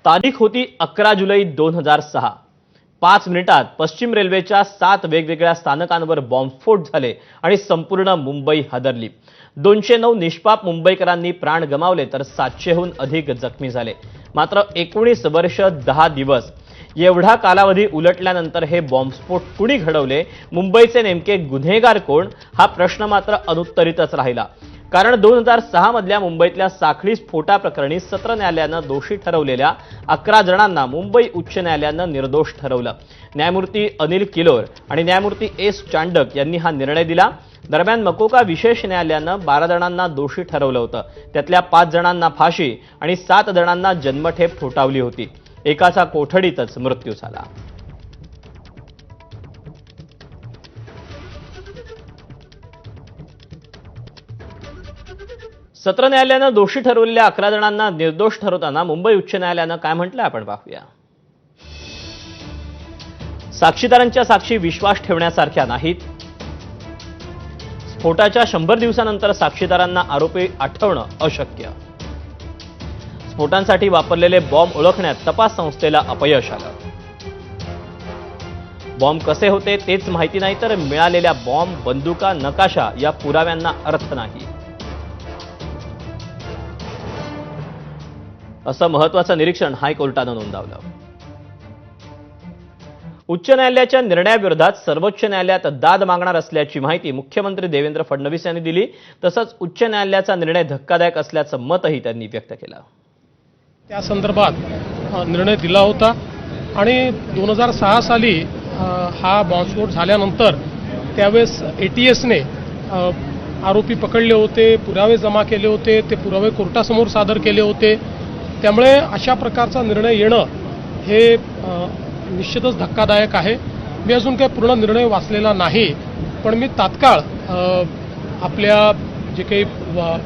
तारीख होती 11 जुलै 2006। 5 मिनिटात पश्चिम रेल्वेच्या 7 वेगवेगळ्या स्थानकांवर बॉम्बस्फोट झाले आणि संपूर्ण मुंबई हादरली। 209 निष्पाप मुंबईकरांनी प्राण गमावले तर 700हून अधिक जखमी झाले। मात्र 19 वर्ष 10 दिवस एवढा कालावधी उलटल्यानंतर हे बॉम्बस्फोट कुणी घडवले, मुंबईचे नेमके गुन्हेगार कोण, हा प्रश्न मात्र अनुत्तरितच राहिला। कारण 2006 मधल्या मुंबईतल्या साखळी स्फोटाप्रकरणी सत्र न्यायालयानं दोषी ठरवलेल्या 11 जणांना मुंबई उच्च न्यायालयानं निर्दोष ठरवलं। न्यायमूर्ती अनिल किलोर आणि न्यायमूर्ती एस चांडक यांनी हा निर्णय दिला। दरम्यान मकोका विशेष न्यायालयानं 12 जणांना दोषी ठरवलं होतं। त्यातल्या 5 जणांना फाशी आणि 7 जणांना जन्मठेप ठोठावली होती। एकाचा कोठडीतच मृत्यू झाला। सत्र न्यायालयानं दोषी ठरवलेल्या 11 जणांना निर्दोष ठरवताना मुंबई उच्च न्यायालयानं काय म्हटलंय आपण पाहूया। साक्षीदारांच्या साक्षी विश्वास ठेवण्यासारख्या नाहीत। स्फोटाच्या 100 दिवसानंतर साक्षीदारांना आरोपी आठवणं अशक्य। स्फोटांसाठी वापरलेले बॉम्ब ओळखण्यात तपास संस्थेला अपयश आलं। बॉम्ब कसे होते तेच माहिती नाही तर मिळालेल्या बॉम्ब, बंदुका, नकाशा या पुराव्यांना अर्थ नाही, असं महत्त्वाचं निरीक्षण हायकोर्टानं नोंदवलं। उच्च न्यायालयाच्या निर्णयाविरोधात सर्वोच्च न्यायालयात दाद मागणार असल्याची माहिती मुख्यमंत्री देवेंद्र फडणवीस यांनी दिली। तसंच उच्च न्यायालयाचा निर्णय धक्कादायक असल्याचं मतही त्यांनी व्यक्त केलं। त्या संदर्भात निर्णय दिला होता आणि 2006 साली हा बॉम्बस्फोट झाल्यानंतर त्यावेळेस ATSने आरोपी पकडले होते, पुरावे जमा केले होते, ते पुरावे कोर्टासमोर सादर केले होते। त्यामुळे अशा प्रकारचा निर्णय येणं हे निश्चितच धक्कादायक आहे। मी अजून काही पूर्ण निर्णय वाचलेला नाही, पण मी तात्काळ आपल्या जे काही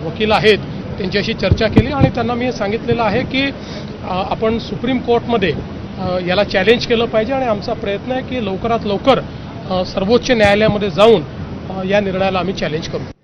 वकील आहेत त्यांच्याशी चर्चा केली आणि त्यांना मी सांगितलेलं आहे की आपण सुप्रीम कोर्टमध्ये याला चॅलेंज केलं पाहिजे आणि आमचा प्रयत्न आहे की लवकरात लवकर सर्वोच्च न्यायालयामध्ये जाऊन या निर्णयाला आम्ही चॅलेंज करू।